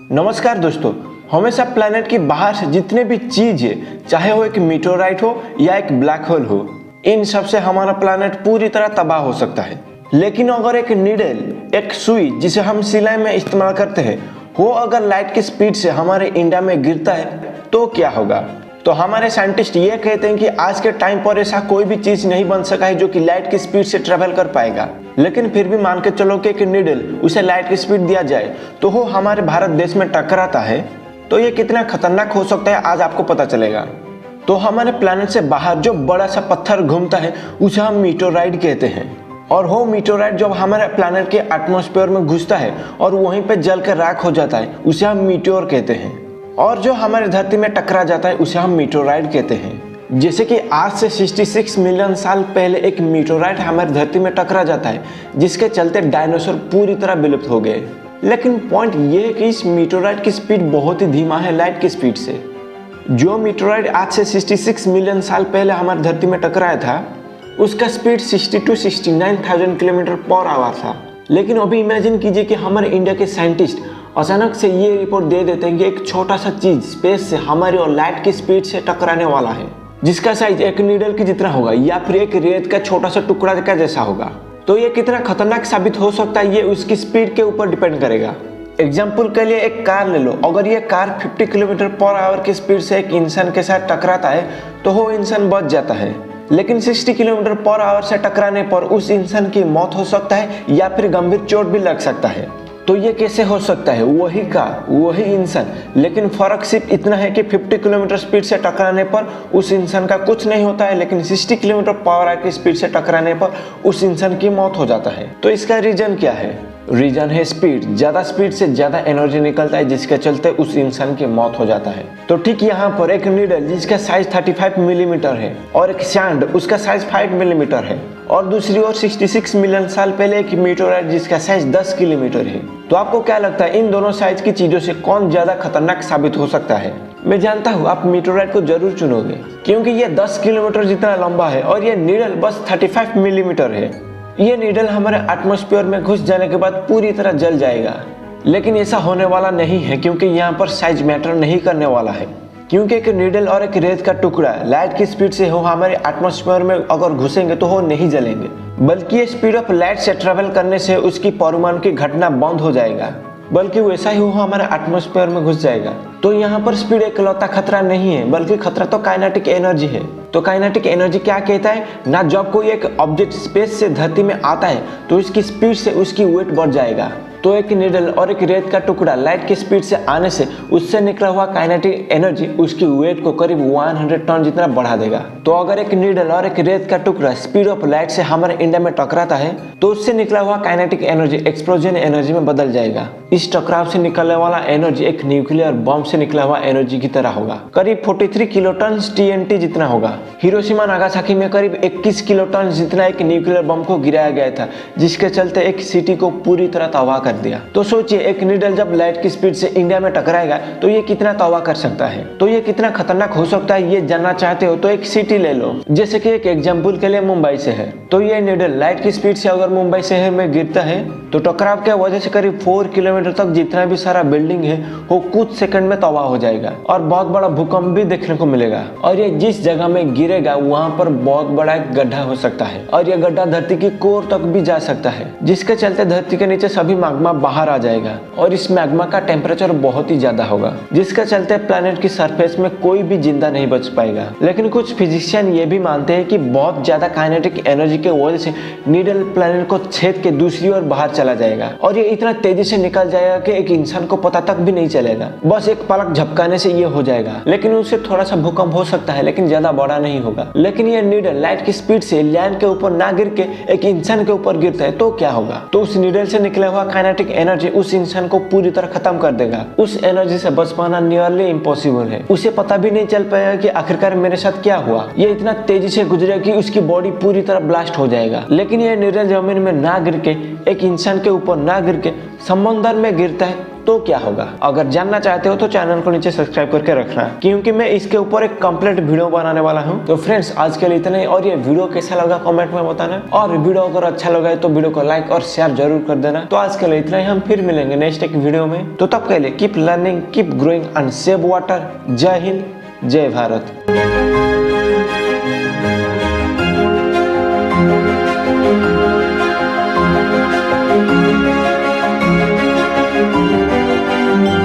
नमस्कार दोस्तों, हमेशा प्लैनेट की बाहर से जितने भी चीज है, चाहे वो एक मीटोराइट हो या एक ब्लैक होल हो, इन सब से हमारा प्लैनेट पूरी तरह तबाह हो सकता है। लेकिन अगर एक नीडल, एक सुई जिसे हम सिलाई में इस्तेमाल करते हैं, वो अगर लाइट की स्पीड से हमारे इंडिया में गिरता है तो क्या होगा? तो हमारे साइंटिस्ट ये कहते हैं कि आज के टाइम पर ऐसा कोई भी चीज नहीं बन सका है जो कि लाइट की स्पीड से ट्रेवल कर पाएगा। लेकिन फिर भी मान के चलो कि एक नीडल, उसे लाइट की स्पीड दिया जाए तो वो हमारे भारत देश में टकराता है, तो ये कितना खतरनाक हो सकता है आज आपको पता चलेगा। तो हमारे प्लैनेट से बाहर जो बड़ा सा पत्थर घूमता है उसे हम मीटोराइट कहते हैं। और वो मीटोराइट जब हमारे प्लैनेट के एटमॉस्फेयर में घुसता है और वहीं पे जल कर राख हो जाता है, उसे हम मीटियोर कहते हैं। और जो हमारे धरती में टकरा जाता है उसे हम मीटोराइट कहते हैं। जैसे कि आज से 66 मिलियन साल पहले एक मीटोराइट हमारी धरती में टकरा जाता है, जिसके चलते डायनासोर पूरी तरह विलुप्त हो गए। लेकिन पॉइंट ये है कि इस मीटोराइट की स्पीड बहुत ही धीमा है लाइट की स्पीड से। जो मीटोराइट आज से 66 मिलियन साल पहले हमारी धरती में टकराया था, उसका speed 60 to 69,000 kilometre per hour था। लेकिन अभी इमेजिन कीजिए कि हमारे इंडिया के साइंटिस्ट अचानक से ये रिपोर्ट दे देते हैं कि एक छोटा सा चीज स्पेस से हमारी और लाइट की स्पीड से टकराने वाला है, जिसका साइज एक नीडल की जितना होगा या फिर एक रेत का छोटा सा टुकड़ा का जैसा होगा। तो ये कितना खतरनाक साबित हो सकता है, ये उसकी स्पीड के ऊपर डिपेंड करेगा। एग्जाम्पल के लिए एक कार ले लो। अगर ये कार 50 किलोमीटर पर आवर की स्पीड से एक इंसान के साथ टकराता है तो वो इंसान बच जाता है। लेकिन 60 किलोमीटर पर आवर से टकराने पर उस इंसान की मौत हो सकता है या फिर गंभीर चोट भी लग सकता है। तो ये कैसे हो सकता है? वही कार, वही इंसान, लेकिन फर्क सिर्फ इतना है कि 50 किलोमीटर स्पीड से टकराने पर उस इंसान का कुछ नहीं होता है, लेकिन 60 किलोमीटर पर आवर की स्पीड से टकराने पर उस इंसान की मौत हो जाता है। तो इसका रीजन क्या है? रीजन है स्पीड। ज्यादा स्पीड से ज्यादा एनर्जी निकलता है, जिसके चलते उस इंसान की मौत हो जाता है। तो ठीक यहाँ पर एक नीडल जिसका साइज 35 मिलीमीटर है और एक सैंड उसका साइज 5 मिलीमीटर है, और दूसरी ओर 66 मिलियन साल पहले एक मीटोराइट जिसका साइज 10 किलोमीटर है। तो आपको क्या लगता है, इन दोनों साइज की चीजों से कौन ज्यादा खतरनाक साबित हो सकता है? मैं जानता हूँ आप मीटोराइट को जरूर चुनोगे, क्योंकि ये 10 किलोमीटर जितना लंबा है और ये नीडल बस 35 मिलीमीटर है। ये नीडल हमारे एटमॉस्फेयर में घुस जाने के बाद पूरी तरह जल जाएगा। लेकिन ऐसा होने वाला नहीं है, क्योंकि यहाँ पर साइज मैटर नहीं करने वाला है। क्योंकि एक नीडल और एक रेत का टुकड़ा लाइट की स्पीड से हो हमारे एटमॉस्फेयर में अगर घुसेंगे तो वो नहीं जलेंगे, बल्कि ये स्पीड ऑफ लाइट से ट्रेवल करने से उसकी परमाणु की घटना बंद हो जाएगा, बल्कि वैसा ही वो हमारे एटमॉस्फेयर में घुस जाएगा। तो यहाँ पर स्पीड एकलौता खतरा नहीं है, बल्कि खतरा तो काइनेटिक एनर्जी है। तो काइनेटिक एनर्जी क्या कहता है ना, जब कोई एक ऑब्जेक्ट स्पेस से धरती में आता है तो उसकी स्पीड से उसकी वेट बढ़ जाएगा। तो एक नीडल और एक रेत का टुकड़ा लाइट की स्पीड से आने से उससे निकला हुआ काइनेटिक एनर्जी उसकी वेट को करीब 100 टन जितना बढ़ा देगा। तो अगर एक नीडल और एक रेत का टुकड़ा स्पीड ऑफ लाइट से हमारे इंडिया में टकराता है तो उससे निकला हुआ काइनेटिक एनर्जी एक्सप्लोजन एनर्जी में बदल जाएगा। इस टकराव से निकलने वाला एनर्जी एक न्यूक्लियर बम से निकला हुआ एनर्जी की तरह होगा। करीब 43 किलोटन TNT जितना होगा। हिरोशिमा नागासाकी में करीब 21 किलोटन जितना एक न्यूक्लियर बम को गिराया गया था, जिसके चलते एक सिटी को पूरी तरह तबाह कर दिया। तो सोचिए, एक नीडल जब लाइट की स्पीड से इंडिया में टकराएगा तो ये कितना तबाह कर सकता है। तो ये कितना खतरनाक हो सकता है, ये जानना चाहते हो तो एक सिटी ले लो। जैसे कि एक एग्जांपल के लिए मुंबई से है। तो ये नीडल लाइट की स्पीड से अगर मुंबई शहर में गिरता है तो टकराव के वजह से करीब 4 किलोमीटर तक जितना भी सारा बिल्डिंग है वो कुछ सेकंड में तबाह हो जाएगा और बहुत बड़ा भूकंप भी देखने को मिलेगा। और ये जिस जगह में गिरेगा वहां पर बहुत बड़ा एक गड्ढा हो सकता है, और ये गड्ढा धरती की कोर तक भी जा सकता है, जिसके चलते धरती के नीचे सभी मैग्मा बाहर आ जाएगा और इस मैग्मा का टेम्परेचर बहुत ही ज्यादा होगा, जिसके चलते प्लैनेट की सरफेस में कोई भी जिंदा नहीं बच पाएगा। लेकिन कुछ फिजिशियन ये भी मानते हैं कि बहुत ज्यादा काइनेटिक एनर्जी के वजह से नीडल प्लैनेट को छेद के दूसरी ओर बाहर चला जाएगा और ये इतना तेजी से निकल जाएगा कि एक इंसान को पता तक भी नहीं चलेगा। बस एक पलक झपकाने से ये हो जाएगा। लेकिन उससे थोड़ा सा भूकंप हो सकता है, लेकिन ज्यादा बड़ा नहीं होगा। लेकिन ये नीडल लाइट की स्पीड से लैंड के ऊपर ना गिर के एक इंसान के ऊपर गिरता है तो क्या होगा? तो उस नीडल से निकला हुआ काइनेटिक एनर्जी उस इंसान को पूरी तरह खत्म कर देगा। उस एनर्जी से बच पाना नियरली इम्पॉसिबल है। उसे पता भी नहीं चल पाएगा कि आखिरकार मेरे साथ क्या हुआ। ये इतना तेजी से गुजरेगा कि उसकी बॉडी पूरी तरह ब्लास्ट हो जाएगा। लेकिन ये नीडल जमीन में ना गिर के, एक इंसान के ऊपर ना गिर के समंदर में गिरता है तो क्या होगा? अगर जानना चाहते हो तो चैनल को नीचे सब्सक्राइब करके रखना, क्योंकि मैं इसके ऊपर एक कंप्लीट वीडियो बनाने वाला हूँ। तो फ्रेंड्स आज के लिए इतना ही, और ये वीडियो कैसा लगा कमेंट में बताना, और वीडियो अगर अच्छा लगा है तो वीडियो को लाइक और शेयर जरूर कर देना। तो आज के लिए इतना ही, हम फिर मिलेंगे नेक्स्ट एक वीडियो में। तो तब के लिए keep learning, keep growing and save water. जय हिंद, जय भारत।